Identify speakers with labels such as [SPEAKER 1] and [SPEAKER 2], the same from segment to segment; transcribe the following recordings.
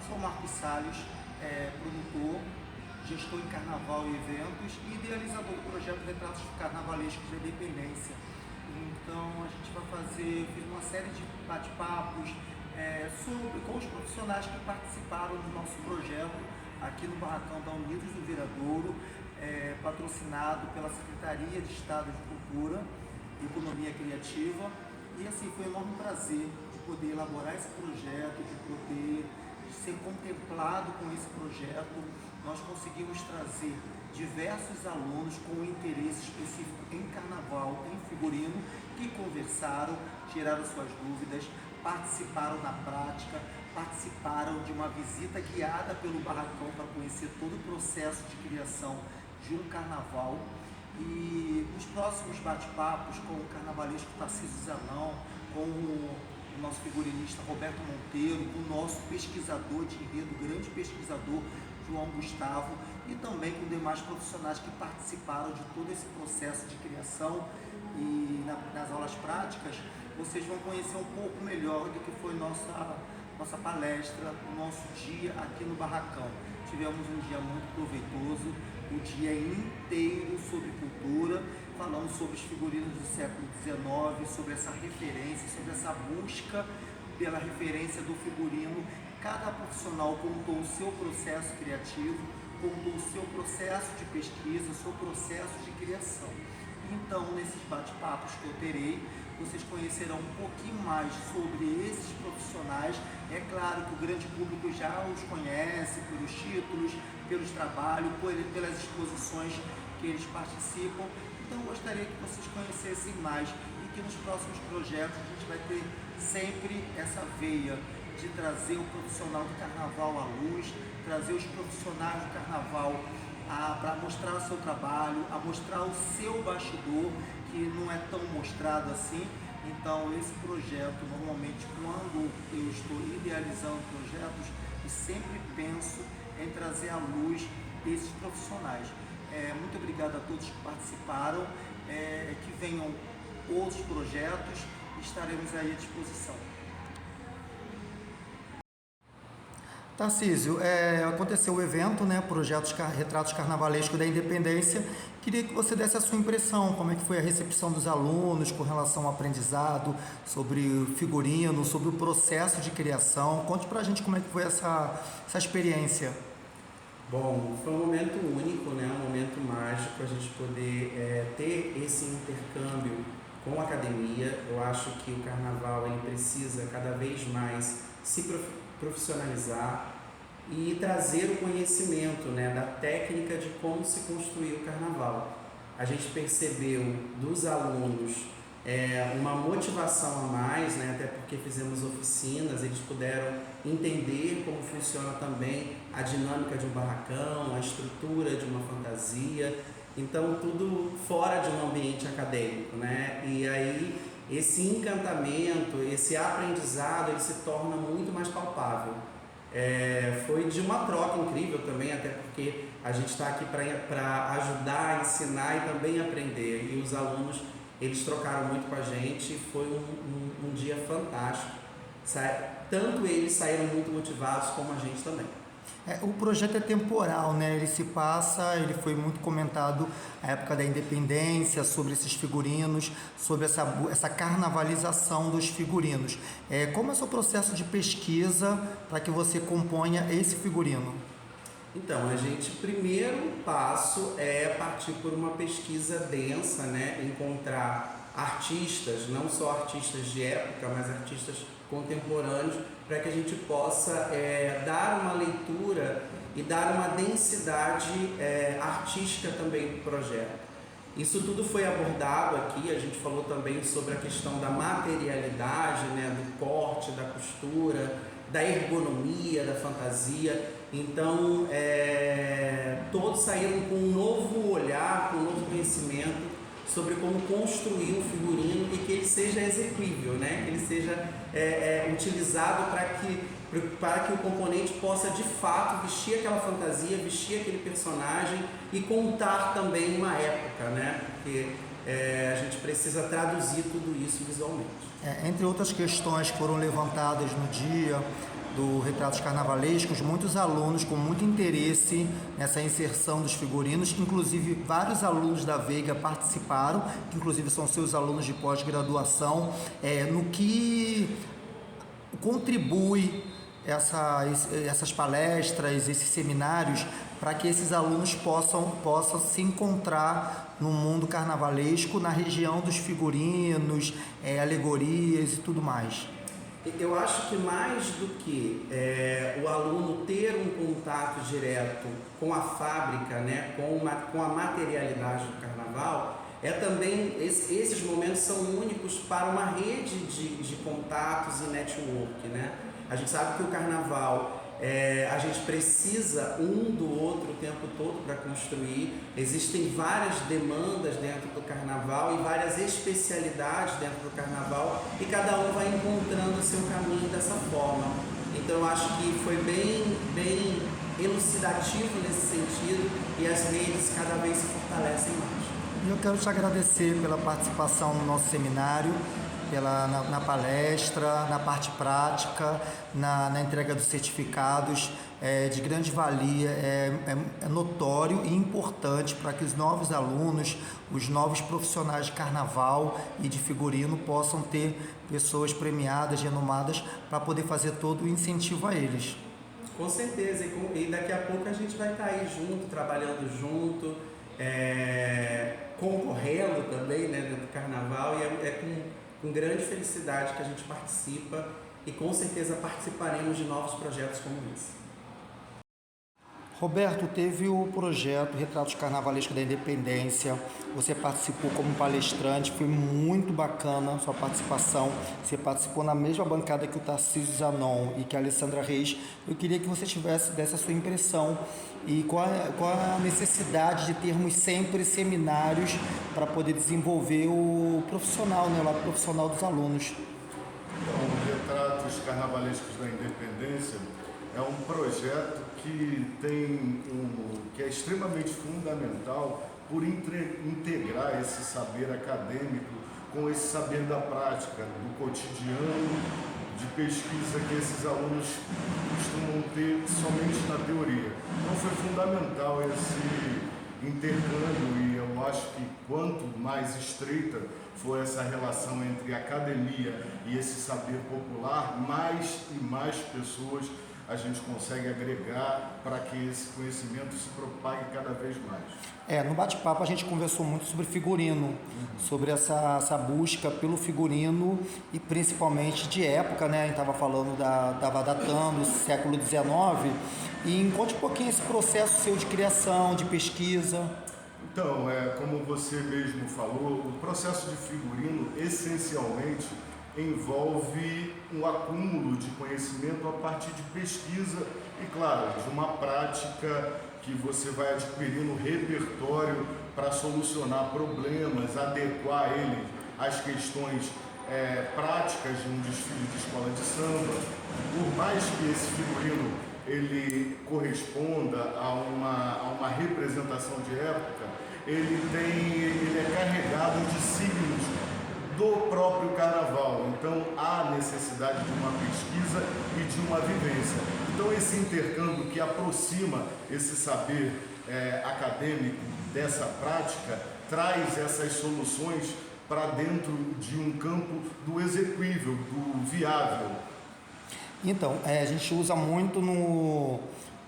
[SPEAKER 1] Sou Marcos Salles, produtor, gestor em carnaval e eventos e idealizador do projeto Retratos Carnavalescos da Independência. Então a gente vai fiz uma série de bate-papos com os profissionais que participaram do nosso projeto aqui no Barracão da Unidos do Viradouro, patrocinado pela Secretaria de Estado de Cultura e Economia Criativa. E assim, foi um enorme prazer de poder elaborar esse projeto, de poder ser contemplado com esse projeto. Nós conseguimos trazer diversos alunos com interesse específico em carnaval, em figurino, que conversaram, tiraram suas dúvidas, participaram na prática, participaram de uma visita guiada pelo Barracão para conhecer todo o processo de criação de um carnaval. E nos próximos bate-papos com o carnavalesco Tarcísio Zanão, com o nosso figurinista Roberto Monteiro, com o nosso pesquisador de enredo, grande pesquisador João Gustavo, e também com demais profissionais que participaram de todo esse processo de criação. E nas aulas práticas vocês vão conhecer um pouco melhor do que foi nossa palestra, o nosso dia aqui no Barracão. Tivemos um dia muito proveitoso, o dia inteiro sobre cultura, falando sobre os figurinos do século XIX, sobre essa referência, sobre essa busca pela referência do figurino. Cada profissional contou o seu processo criativo, contou o seu processo de pesquisa, o seu processo de criação. Então, nesses bate-papos que eu terei, vocês conhecerão um pouquinho mais sobre esses profissionais. É claro que o grande público já os conhece pelos títulos, pelos trabalhos, pelas exposições que eles participam. Então, eu gostaria que vocês conhecessem mais e que nos próximos projetos a gente vai ter sempre essa veia de trazer o profissional do carnaval à luz, trazer os profissionais do carnaval para mostrar o seu trabalho, a mostrar o seu bastidor, que não é tão mostrado assim. Então, esse projeto, normalmente, quando eu estou idealizando projetos, eu sempre penso em trazer à luz esses profissionais. Muito obrigado a todos que participaram, que venham outros projetos, estaremos aí à disposição. Tarcísio, aconteceu o evento, né, Retratos Carnavalescos da Independência. Queria que você desse a sua impressão, como é que foi a recepção dos alunos com relação ao aprendizado, sobre o figurino, sobre o processo de criação. Conte pra gente como é que foi essa experiência.
[SPEAKER 2] Bom, foi um momento único, né, um momento mágico, a gente poder ter esse intercâmbio com a academia. Eu acho que o carnaval ele precisa cada vez mais se profissionalizar e trazer o conhecimento, né, da técnica de como se construir o carnaval. A gente percebeu dos alunos uma motivação a mais, né, até porque fizemos oficinas, eles puderam entender como funciona também a dinâmica de um barracão, a estrutura de uma fantasia, então tudo fora de um ambiente acadêmico, né? E aí esse encantamento, esse aprendizado, ele se torna muito mais palpável. Foi de uma troca incrível também, até porque a gente está aqui para ajudar, ensinar e também aprender. E os alunos, eles trocaram muito com a gente, foi um dia fantástico. Tanto eles saíram muito motivados, como a gente também.
[SPEAKER 1] O projeto é temporal, né? Ele foi muito comentado na época da independência, sobre esses figurinos, sobre essa carnavalização dos figurinos. Como é o seu processo de pesquisa para que você componha esse figurino?
[SPEAKER 2] Então, primeiro passo é partir por uma pesquisa densa, né? Encontrar artistas, não só artistas de época, mas artistas contemporâneos, para que a gente possa dar uma leitura e dar uma densidade artística também para o projeto. Isso tudo foi abordado aqui, a gente falou também sobre a questão da materialidade, né, do corte, da costura, da ergonomia, da fantasia. Então, todos saíram com um novo olhar, com um novo conhecimento sobre como construir um figurino e que ele seja execuível, né? Que ele seja utilizado para que o componente possa de fato vestir aquela fantasia, vestir aquele personagem e contar também uma época, né? Porque a gente precisa traduzir tudo isso visualmente.
[SPEAKER 1] Entre outras questões que foram levantadas no dia, do Retratos Carnavalescos, muitos alunos com muito interesse nessa inserção dos figurinos, inclusive vários alunos da Veiga participaram, que inclusive são seus alunos de pós-graduação, no que contribui essas palestras, esses seminários, para que esses alunos possam se encontrar no mundo carnavalesco, na região dos figurinos, alegorias e tudo mais.
[SPEAKER 2] Eu acho que mais do que o aluno ter um contato direto com a fábrica, né, com a materialidade do carnaval, também esses momentos são únicos para uma rede de contatos e network, né? A gente sabe que o carnaval, a gente precisa um do outro o tempo todo para construir. Existem várias demandas dentro do carnaval e várias especialidades dentro do carnaval, e cada um vai encontrando o seu caminho dessa forma. Então eu acho que foi bem elucidativo nesse sentido, e as redes cada vez se fortalecem mais.
[SPEAKER 1] Eu quero te agradecer pela participação no nosso seminário, na palestra, na parte prática, na entrega dos certificados, de grande valia, é notório e importante para que os novos alunos, os novos profissionais de carnaval e de figurino possam ter pessoas premiadas, renomadas, para poder fazer todo o incentivo a eles.
[SPEAKER 2] Com certeza, e daqui a pouco a gente vai estar aí junto, trabalhando junto, concorrendo também, né, dentro do carnaval, e com grande felicidade que a gente participa, e com certeza participaremos de novos projetos como esse.
[SPEAKER 1] Roberto, teve o projeto Retratos Carnavalescos da Independência, você participou como palestrante, foi muito bacana a sua participação, você participou na mesma bancada que o Tarcísio Zanon e que a Alessandra Reis. Eu queria que você desse a sua impressão e qual a necessidade de termos sempre seminários para poder desenvolver o profissional, né, o lado profissional dos alunos.
[SPEAKER 3] Então, o Retratos Carnavalescos da Independência é um projeto que é extremamente fundamental por integrar esse saber acadêmico com esse saber da prática, do cotidiano, de pesquisa que esses alunos costumam ter somente na teoria. Então foi fundamental esse intercâmbio, e eu acho que quanto mais estreita for essa relação entre a academia e esse saber popular, mais e mais pessoas a gente consegue agregar para que esse conhecimento se propague cada vez mais.
[SPEAKER 1] No bate-papo a gente conversou muito sobre figurino, sobre essa busca pelo figurino, e principalmente de época, né? A gente estava falando, estava datando o século XIX, e conte um pouquinho esse processo seu de criação, de pesquisa.
[SPEAKER 3] Então, como você mesmo falou, o processo de figurino essencialmente envolve um acúmulo de conhecimento a partir de pesquisa e, claro, de uma prática que você vai adquirindo repertório para solucionar problemas, adequar ele às questões práticas de um desfile de escola de samba. Por mais que esse figurino ele corresponda a uma representação de época, ele é carregado de signos do próprio carnaval. Então há necessidade de uma pesquisa e de uma vivência. Então esse intercâmbio que aproxima esse saber acadêmico dessa prática traz essas soluções para dentro de um campo do execuível, do viável.
[SPEAKER 1] Então, a gente usa muito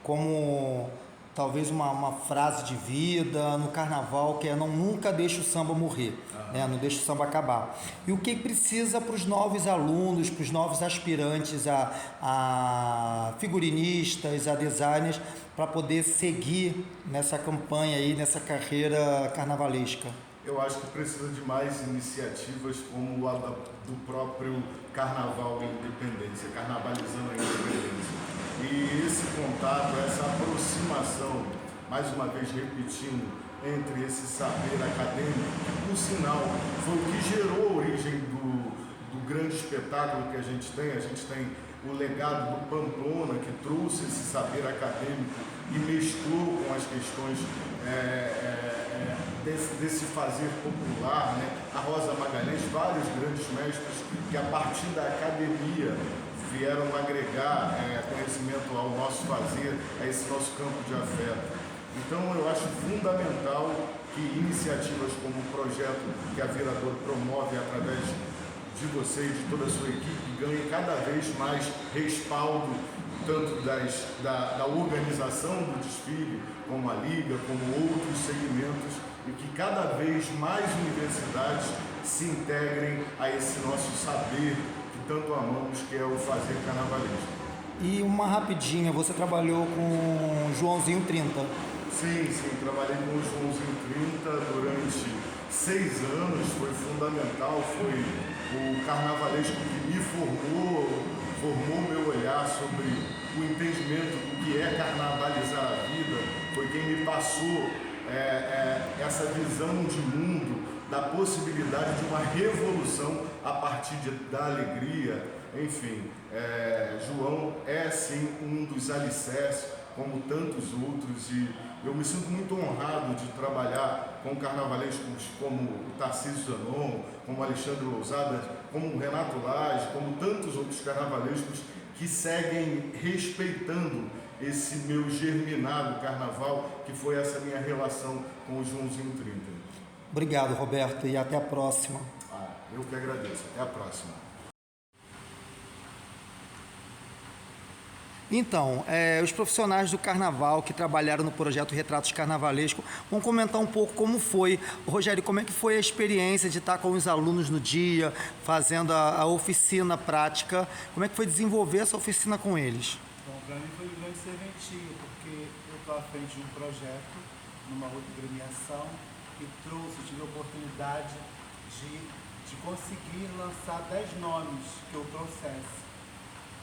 [SPEAKER 1] como talvez uma frase de vida no carnaval, que é nunca deixe o samba morrer, né? Não deixe o samba acabar. E o que precisa para os novos alunos, para os novos aspirantes a figurinistas, a designers, para poder seguir nessa campanha aí, nessa carreira carnavalesca?
[SPEAKER 3] Eu acho que precisa de mais iniciativas como a do próprio Carnaval Independência, Carnavalizando a Independência. E esse contato, essa aproximação, mais uma vez repetindo, entre esse saber acadêmico, que, por sinal, foi o que gerou a origem do grande espetáculo que a gente tem. A gente tem o legado do Pamplona, que trouxe esse saber acadêmico e mesclou com as questões desse fazer popular, né? A Rosa Magalhães, vários grandes mestres que a partir da academia vieram agregar conhecimento ao nosso fazer, a esse nosso campo de afeto. Então eu acho fundamental que iniciativas como o projeto que a Viradouro promove através de você e de toda a sua equipe ganhem cada vez mais respaldo, tanto da organização do desfile, como a Liga, como outros segmentos, e que cada vez mais universidades se integrem a esse nosso saber que tanto amamos, que é o fazer carnavalesco.
[SPEAKER 1] E uma rapidinha, você trabalhou com o Joãozinho 30.
[SPEAKER 3] Sim, trabalhei com o Joãozinho 30 durante 6 anos, foi fundamental, foi o carnavalesco que me formou meu olhar sobre o entendimento do que é carnavalizar a vida, foi quem me passou essa visão de mundo, da possibilidade de uma revolução a partir da alegria. Enfim, João é sim um dos alicerces, como tantos outros, e eu me sinto muito honrado de trabalhar com carnavalescos como o Tarcísio Zanon, como Alexandre Lousada, como o Renato Lage, como tantos outros carnavalescos que seguem respeitando esse meu germinado carnaval, que foi essa minha relação com o Joãozinho 30.
[SPEAKER 1] Obrigado, Roberto, e até a próxima.
[SPEAKER 3] Eu que agradeço. Até a próxima.
[SPEAKER 1] Então, os profissionais do Carnaval que trabalharam no projeto Retratos Carnavalesco vão comentar um pouco como foi. Rogério, como é que foi a experiência de estar com os alunos no dia, fazendo a oficina prática? Como é que foi desenvolver essa oficina com eles?
[SPEAKER 4] Bom, para mim foi um grande serventia, porque eu estou à frente de um projeto, numa outra agremiação, e tive a oportunidade de conseguir lançar 10 nomes que eu trouxesse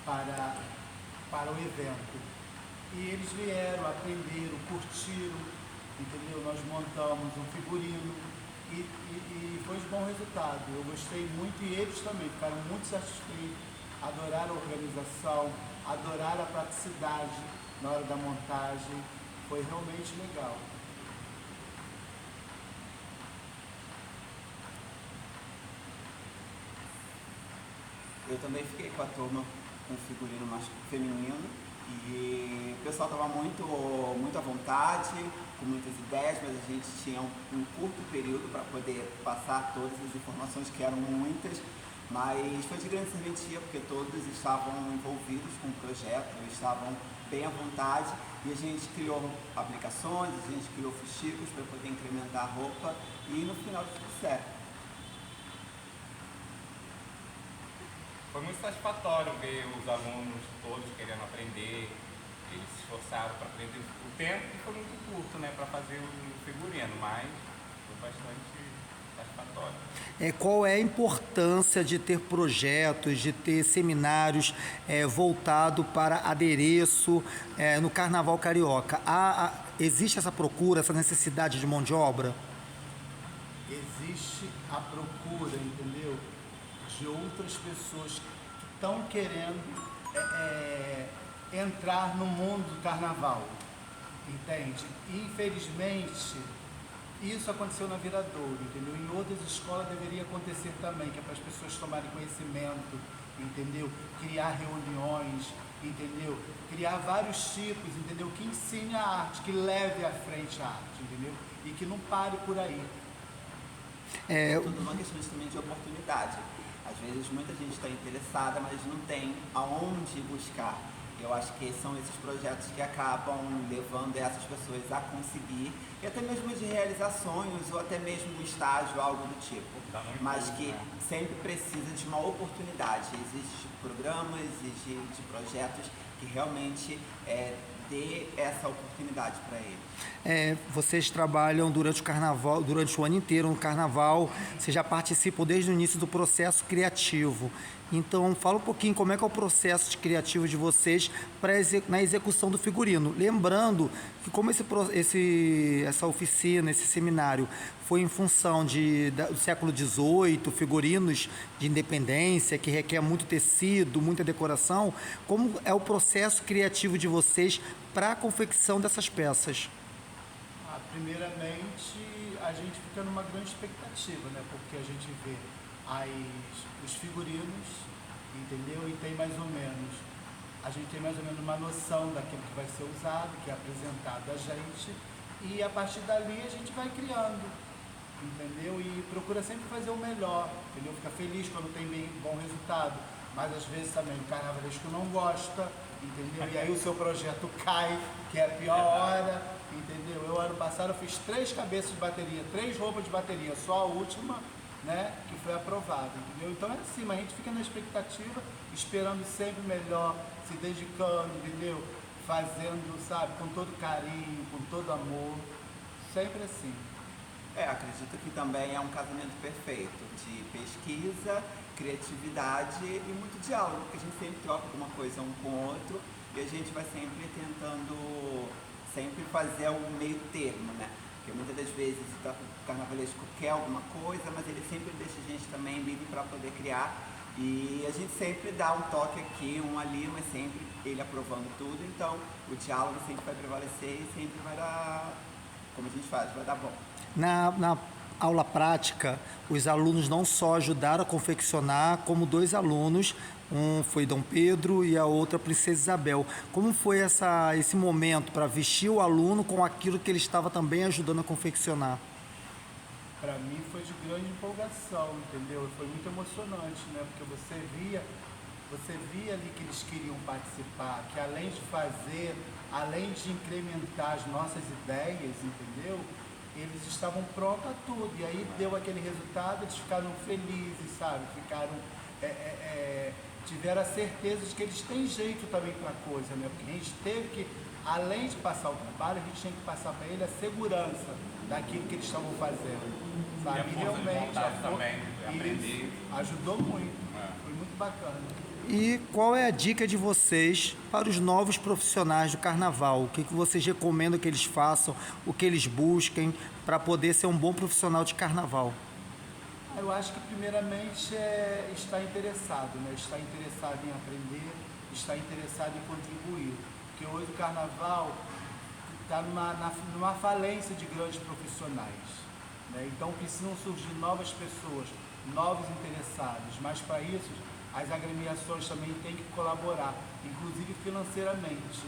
[SPEAKER 4] para o evento. E eles vieram, aprenderam, curtiram, entendeu? Nós montamos um figurino e foi de bom resultado. Eu gostei muito e eles também ficaram muito satisfeitos, adoraram a organização, adoraram a praticidade na hora da montagem. Foi realmente legal.
[SPEAKER 5] Eu também fiquei com a turma com figurino mais feminino e o pessoal estava muito à vontade, com muitas ideias, mas a gente tinha um curto período para poder passar todas as informações, que eram muitas, mas foi de grande serventia porque todos estavam envolvidos com o projeto, estavam bem à vontade e a gente criou aplicações, a gente criou fuxicos para poder incrementar a roupa e no final deu tudo certo.
[SPEAKER 6] Foi muito satisfatório ver os alunos todos querendo aprender, eles se esforçaram para aprender. O tempo foi muito curto, né, para fazer o figurino, mas foi bastante satisfatório.
[SPEAKER 1] Qual é a importância de ter projetos, de ter seminários voltados para adereço no Carnaval Carioca? Existe essa procura, essa necessidade de mão de obra?
[SPEAKER 4] Existe a procura, entendeu? De outras pessoas que estão querendo entrar no mundo do carnaval, entende? Infelizmente, isso aconteceu na Viradouro, entendeu? Em outras escolas deveria acontecer também, que é para as pessoas tomarem conhecimento, entendeu? Criar reuniões, entendeu? Criar vários tipos, entendeu? Que ensine a arte, que leve à frente a arte, entendeu? E que não pare por aí.
[SPEAKER 5] Tudo uma questão também de oportunidade. Às vezes muita gente está interessada, mas não tem aonde buscar. Eu acho que são esses projetos que acabam levando essas pessoas a conseguir, e até mesmo de realizar sonhos, ou até mesmo um estágio, algo do tipo. Mas que sempre precisa de uma oportunidade. Existem programas e de projetos que realmente dê essa oportunidade para eles.
[SPEAKER 1] Vocês trabalham durante o carnaval, durante o ano inteiro no carnaval, vocês já participam desde o início do processo criativo. Então, fala um pouquinho como é que é o processo criativo de vocês na execução do figurino. Lembrando que como essa oficina, esse seminário foi em função do século XVIII, figurinos de independência, que requer muito tecido, muita decoração, como é o processo criativo de vocês para a confecção dessas peças?
[SPEAKER 4] Primeiramente, a gente fica numa grande expectativa, né? Porque a gente vê os figurinos, entendeu? E tem mais ou menos, a gente tem mais ou menos uma noção daquilo que vai ser usado, que é apresentado a gente, e a partir dali a gente vai criando, entendeu? E procura sempre fazer o melhor, entendeu? Fica feliz quando tem bom resultado, mas às vezes também o carnavalesco não gosta, entendeu? E aí o seu projeto cai, que é a pior hora, entendeu? Eu ano passado eu fiz 3 cabeças de bateria, 3 roupas de bateria, só a última, né, que foi aprovada, entendeu? Então é assim, mas a gente fica na expectativa, esperando sempre melhor, se dedicando, entendeu? Fazendo, sabe, com todo carinho, com todo amor, sempre assim.
[SPEAKER 5] Acredito que também é um casamento perfeito de pesquisa, criatividade e muito diálogo, porque a gente sempre troca alguma coisa um com o outro e a gente vai sempre tentando sempre fazer o meio termo, né? Porque muitas das vezes o carnavalesco quer alguma coisa, mas ele sempre deixa a gente também livre para poder criar e a gente sempre dá um toque aqui, um ali, mas sempre ele aprovando tudo, então o diálogo sempre vai prevalecer e sempre vai dar, como a gente faz, vai dar bom.
[SPEAKER 1] Na aula prática, os alunos não só ajudaram a confeccionar, como 2 alunos, um foi Dom Pedro e a outra Princesa Isabel. Como foi esse momento para vestir o aluno com aquilo que ele estava também ajudando a confeccionar?
[SPEAKER 4] Para mim foi de grande empolgação, entendeu? Foi muito emocionante, né? Porque você via ali que eles queriam participar, que além de fazer, além de incrementar as nossas ideias, entendeu? Eles estavam prontos a tudo, e aí deu aquele resultado, eles ficaram felizes, sabe? Tiveram a certeza de que eles têm jeito também para a coisa, né? Porque a gente teve que, além de passar o trabalho, a gente tinha que passar para ele a segurança daquilo que eles estavam fazendo, sabe?
[SPEAKER 6] E a força de vontade também, aprender.
[SPEAKER 4] Ajudou muito, foi muito bacana.
[SPEAKER 1] E qual é a dica de vocês para os novos profissionais do carnaval? O que vocês recomendam que eles façam, o que eles busquem para poder ser um bom profissional de carnaval?
[SPEAKER 4] Eu acho que primeiramente é estar interessado, né? Estar interessado em aprender, estar interessado em contribuir. Porque hoje o carnaval está numa falência de grandes profissionais, né? Então precisam surgir novas pessoas, novos interessados, mas para isso as agremiações também têm que colaborar, inclusive financeiramente,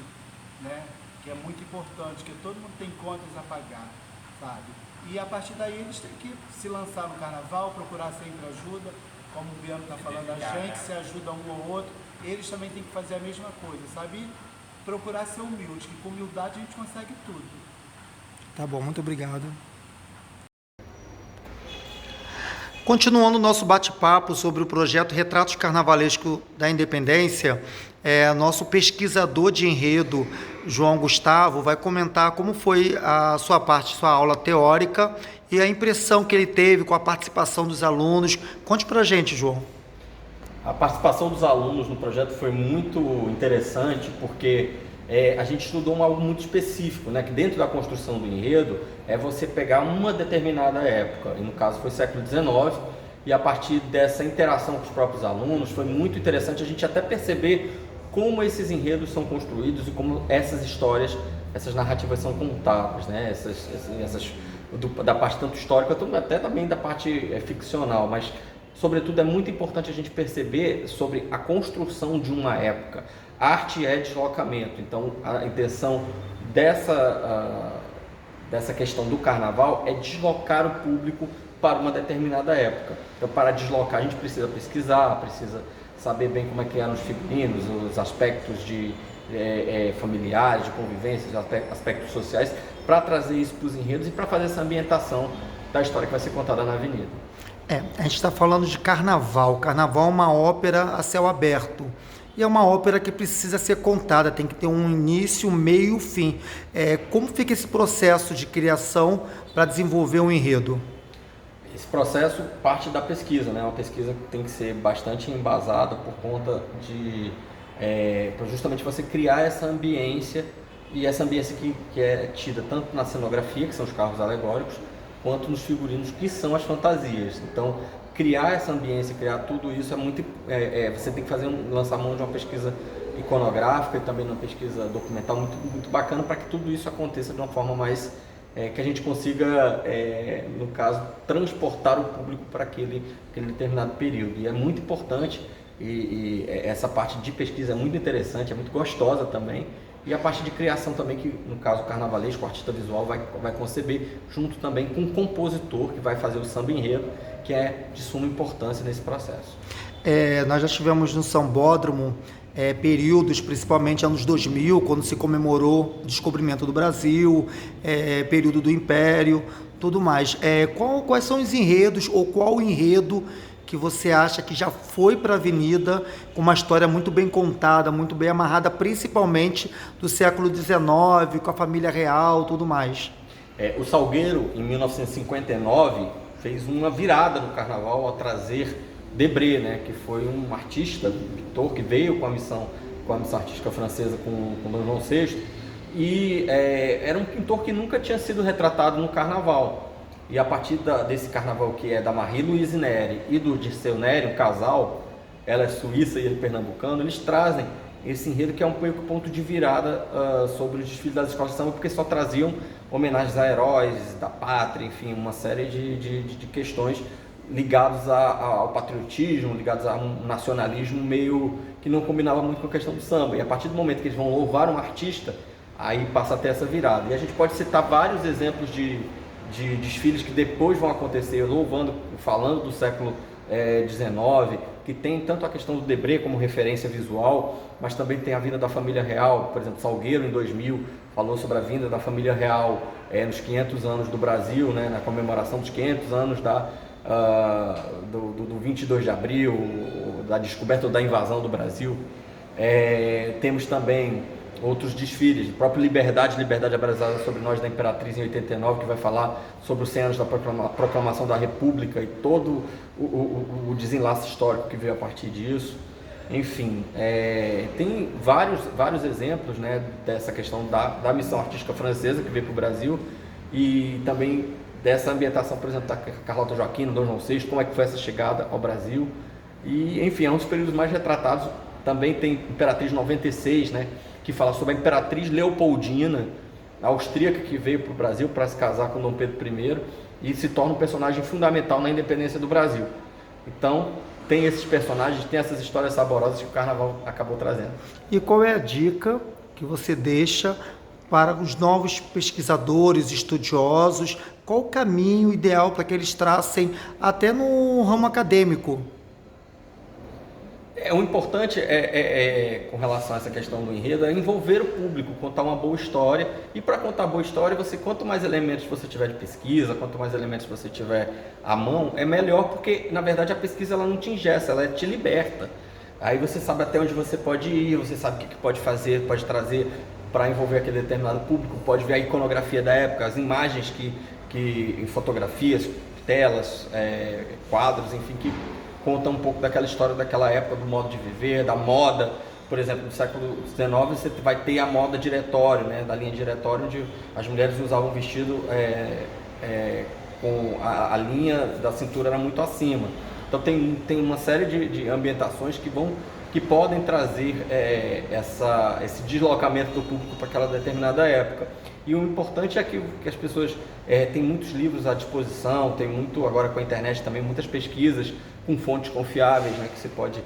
[SPEAKER 4] né? Que é muito importante, porque todo mundo tem contas a pagar, sabe? E a partir daí eles têm que se lançar no carnaval, procurar sempre ajuda, como o Biano está falando, a gente se ajuda um ao outro, eles também têm que fazer a mesma coisa, sabe? E procurar ser humilde, que com humildade a gente consegue tudo.
[SPEAKER 1] Tá bom, muito obrigado. Continuando o nosso bate-papo sobre o projeto Retratos Carnavalesco da Independência, nosso pesquisador de enredo, João Gustavo, vai comentar como foi a sua aula teórica e a impressão que ele teve com a participação dos alunos. Conte pra gente, João.
[SPEAKER 7] A participação dos alunos no projeto foi muito interessante porque a gente estudou algo muito específico, né? Que dentro da construção do enredo é você pegar uma determinada época, e no caso foi século XIX, e a partir dessa interação com os próprios alunos foi muito interessante a gente até perceber como esses enredos são construídos e como essas histórias, essas narrativas são contadas, né? Da parte tanto histórica, até também da parte ficcional, mas sobretudo é muito importante a gente perceber sobre a construção de uma época. Arte é deslocamento, então a intenção dessa questão do carnaval é deslocar o público para uma determinada época. Então, para deslocar, a gente precisa pesquisar, precisa saber bem como é que eram os figurinos, os aspectos familiares, de convivência, os aspectos sociais, para trazer isso para os enredos e para fazer essa ambientação da história que vai ser contada na avenida.
[SPEAKER 1] A gente está falando de carnaval. Carnaval é uma ópera a céu aberto. E é uma ópera que precisa ser contada, tem que ter um início, meio e fim. Como fica esse processo de criação para desenvolver um enredo?
[SPEAKER 7] Esse processo parte da pesquisa, né? Uma pesquisa que tem que ser bastante embasada por conta de para justamente você criar essa ambiência, e essa ambiência que é tida tanto na cenografia, que são os carros alegóricos, quanto nos figurinos, que são as fantasias. Então, criar essa ambiência, criar tudo isso é muito... você tem que lançar mão de uma pesquisa iconográfica e também uma pesquisa documental muito bacana para que tudo isso aconteça de uma forma mais... que a gente consiga, no caso, transportar o público para aquele determinado período. E é muito importante e essa parte de pesquisa é muito interessante, é muito gostosa também. E a parte de criação também, que no caso o carnavalesco, o artista visual vai conceber, junto também com o compositor que vai fazer o samba enredo, que é de suma importância nesse processo.
[SPEAKER 1] Nós já tivemos no Sambódromo períodos, principalmente anos 2000, quando se comemorou o descobrimento do Brasil, período do Império, tudo mais. Quais são os enredos, ou qual o enredo que você acha que já foi para a Avenida com uma história muito bem contada, muito bem amarrada, principalmente do século XIX, com a família real, tudo mais?
[SPEAKER 7] O Salgueiro, em 1959, fez uma virada no carnaval ao trazer Debré, né, que foi um artista, pintor, que veio com a missão artística francesa com Dom João VI, e era um pintor que nunca tinha sido retratado no carnaval. E a partir desse carnaval, que é da Marie-Louise Neri e do Dirceu Neri, um casal, ela é suíça e ele pernambucano, eles trazem esse enredo que é um pouco ponto de virada sobre os desfiles das escolas de samba, porque só traziam homenagens a heróis da pátria, enfim, uma série de questões ligadas ao patriotismo, ligados a um nacionalismo meio que não combinava muito com a questão do samba. E a partir do momento que eles vão louvar um artista, aí passa a ter essa virada. E a gente pode citar vários exemplos de desfiles que depois vão acontecer, louvando, falando do século XIX, que tem tanto a questão do Debré como referência visual, mas também tem a vinda da família real. Por exemplo, Salgueiro, em 2000, falou sobre a vinda da família real nos 500 anos do Brasil, né, na comemoração dos 500 anos do 22 de abril, da descoberta ou da invasão do Brasil. Temos também outros desfiles, o próprio Liberdade Abraçada sobre Nós, da Imperatriz, em 89, que vai falar sobre os 100 anos da proclamação da República e todo o desenlace histórico que veio a partir disso. Enfim, tem vários exemplos, né, dessa questão da missão artística francesa que veio para o Brasil, e também dessa ambientação, por exemplo, da Carlota Joaquina, Dom João VI, como é que foi essa chegada ao Brasil. E, enfim, é um dos períodos mais retratados. Também tem Imperatriz 96, né, que fala sobre a Imperatriz Leopoldina, a austríaca, que veio para o Brasil para se casar com Dom Pedro I e se torna um personagem fundamental na independência do Brasil. Então, tem esses personagens, tem essas histórias saborosas que o Carnaval acabou trazendo.
[SPEAKER 1] E qual é a dica que você deixa para os novos pesquisadores, estudiosos? Qual o caminho ideal para que eles tracem até no ramo acadêmico?
[SPEAKER 7] O importante com relação a essa questão do enredo, é envolver o público, contar uma boa história. E para contar boa história, quanto mais elementos você tiver de pesquisa, quanto mais elementos você tiver à mão, é melhor, porque na verdade a pesquisa ela não te engessa, ela te liberta. Aí você sabe até onde você pode ir, você sabe o que pode fazer, pode trazer para envolver aquele determinado público, pode ver a iconografia da época, as imagens em fotografias, telas, quadros, enfim, que conta um pouco daquela história daquela época, do modo de viver, da moda. Por exemplo, no século XIX você vai ter a moda diretório, né, da linha diretório, onde as mulheres usavam vestido com a linha da cintura era muito acima. Então tem uma série de ambientações que podem trazer esse deslocamento do público para aquela determinada época. E o importante é que as pessoas têm muitos livros à disposição, tem muito, agora com a internet também, muitas pesquisas com fontes confiáveis, né, que você pode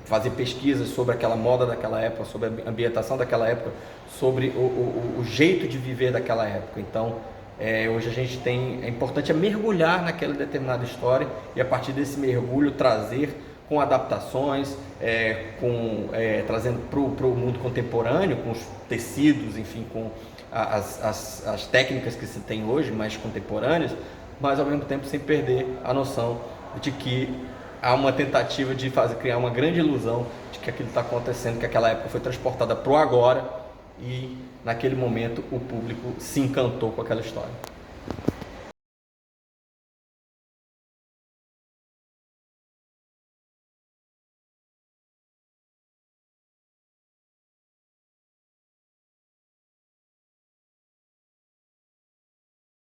[SPEAKER 7] fazer pesquisas sobre aquela moda daquela época, sobre a ambientação daquela época, sobre o jeito de viver daquela época. Então, hoje a gente é importante mergulhar naquela determinada história e a partir desse mergulho trazer com adaptações, trazendo para o mundo contemporâneo, com os tecidos, enfim, com as técnicas que se tem hoje, mais contemporâneas, mas ao mesmo tempo sem perder a noção de que há uma tentativa de criar uma grande ilusão de que aquilo está acontecendo, que aquela época foi transportada para o agora e naquele momento o público se encantou com aquela história.